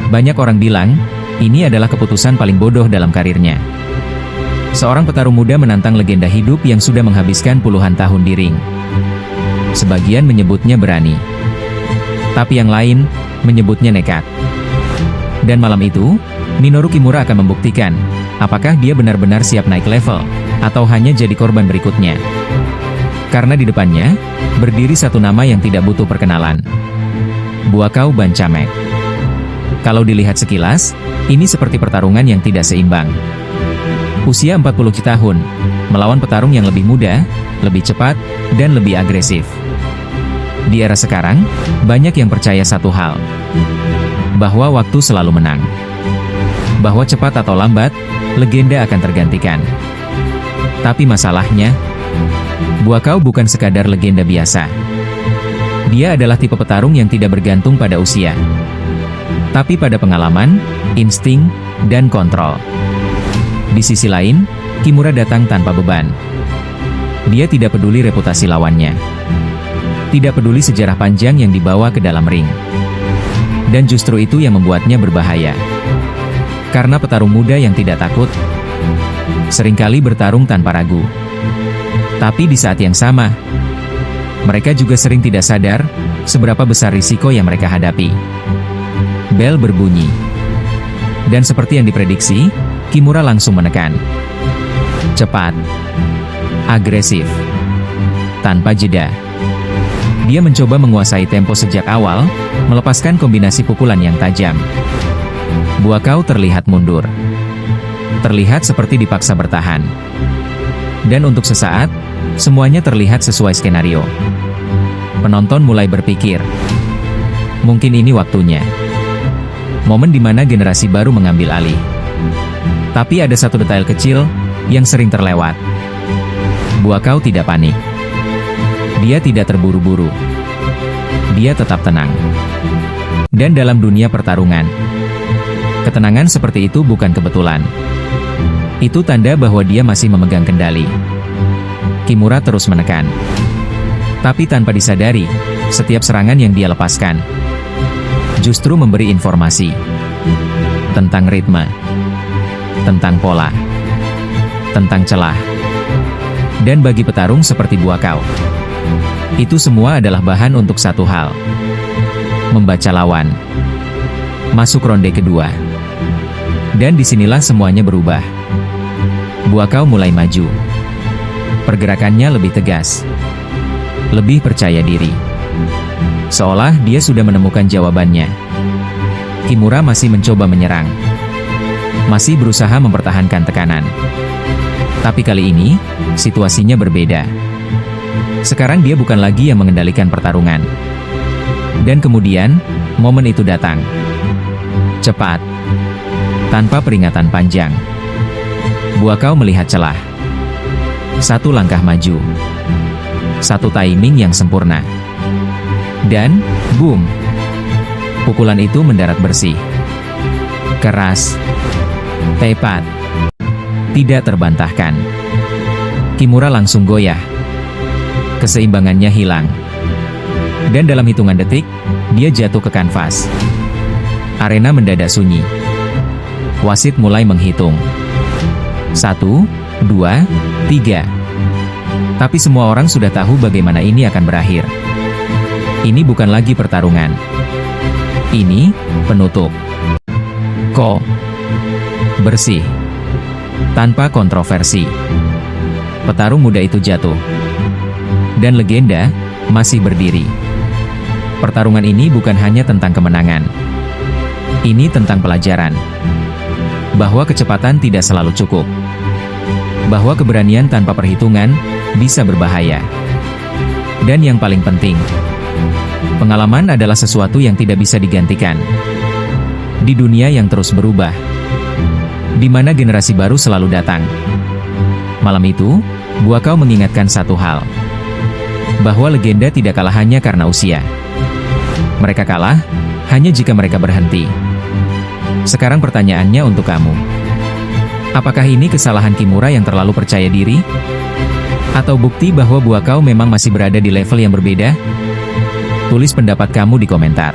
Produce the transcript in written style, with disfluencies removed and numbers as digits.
Banyak orang bilang, ini adalah keputusan paling bodoh dalam karirnya. Seorang petarung muda menantang legenda hidup yang sudah menghabiskan puluhan tahun di ring. Sebagian menyebutnya berani. Tapi yang lain, menyebutnya nekat. Dan malam itu, Minoru Kimura akan membuktikan, apakah dia benar-benar siap naik level, atau hanya jadi korban berikutnya. Karena di depannya, berdiri satu nama yang tidak butuh perkenalan. Buakaw Banchamek. Kalau dilihat sekilas, ini seperti pertarungan yang tidak seimbang. Usia 40 tahun, melawan petarung yang lebih muda, lebih cepat, dan lebih agresif. Di era sekarang, banyak yang percaya satu hal. Bahwa waktu selalu menang. Bahwa cepat atau lambat, legenda akan tergantikan. Tapi masalahnya, Buakaw bukan sekadar legenda biasa. Dia adalah tipe petarung yang tidak bergantung pada usia. Tapi pada pengalaman, insting, dan kontrol. Di sisi lain, Kimura datang tanpa beban. Dia tidak peduli reputasi lawannya. Tidak peduli sejarah panjang yang dibawa ke dalam ring. Dan justru itu yang membuatnya berbahaya. Karena petarung muda yang tidak takut, seringkali bertarung tanpa ragu. Tapi di saat yang sama, mereka juga sering tidak sadar seberapa besar risiko yang mereka hadapi. Bel berbunyi. Dan seperti yang diprediksi, Kimura langsung menekan. Cepat. Agresif. Tanpa jeda. Dia mencoba menguasai tempo sejak awal, melepaskan kombinasi pukulan yang tajam. Buakaw terlihat mundur. Terlihat seperti dipaksa bertahan. Dan untuk sesaat, semuanya terlihat sesuai skenario. Penonton mulai berpikir, mungkin ini waktunya. Momen di mana generasi baru mengambil alih. Tapi ada satu detail kecil yang sering terlewat. Buakaw tidak panik. Dia tidak terburu-buru. Dia tetap tenang. Dan dalam dunia pertarungan, ketenangan seperti itu bukan kebetulan. Itu tanda bahwa dia masih memegang kendali. Kimura terus menekan. Tapi tanpa disadari, setiap serangan yang dia lepaskan justru memberi informasi tentang ritme, tentang pola, tentang celah. Dan bagi petarung seperti Buakaw, itu semua adalah bahan untuk satu hal: membaca lawan. Masuk ronde kedua. Dan disinilah semuanya berubah. Buakaw mulai maju. Pergerakannya lebih tegas. Lebih percaya diri. Seolah dia sudah menemukan jawabannya. Kimura masih mencoba menyerang. Masih berusaha mempertahankan tekanan. Tapi kali ini, situasinya berbeda. Sekarang dia bukan lagi yang mengendalikan pertarungan. Dan kemudian, momen itu datang. Cepat. Tanpa peringatan panjang. Buakaw melihat celah. Satu langkah maju. Satu timing yang sempurna. Dan, boom. Pukulan itu mendarat bersih. Keras. Tepat. Tidak terbantahkan. Kimura langsung goyah. Keseimbangannya hilang. Dan dalam hitungan detik, dia jatuh ke kanvas. Arena mendadak sunyi. Wasit mulai menghitung. 1, 2, 3. Tapi semua orang sudah tahu bagaimana ini akan berakhir. Ini bukan lagi pertarungan. Ini, penutup. Bersih. Tanpa kontroversi. Petarung muda itu jatuh. Dan legenda, masih berdiri. Pertarungan ini bukan hanya tentang kemenangan. Ini tentang pelajaran. Bahwa kecepatan tidak selalu cukup. Bahwa keberanian tanpa perhitungan, bisa berbahaya. Dan yang paling penting, pengalaman adalah sesuatu yang tidak bisa digantikan. Di dunia yang terus berubah, di mana generasi baru selalu datang. Malam itu, Buakaw mengingatkan satu hal. Bahwa legenda tidak kalah hanya karena usia. Mereka kalah, hanya jika mereka berhenti. Sekarang pertanyaannya untuk kamu. Apakah ini kesalahan Kimura yang terlalu percaya diri? Atau bukti bahwa Buakaw memang masih berada di level yang berbeda? Tulis pendapat kamu di komentar.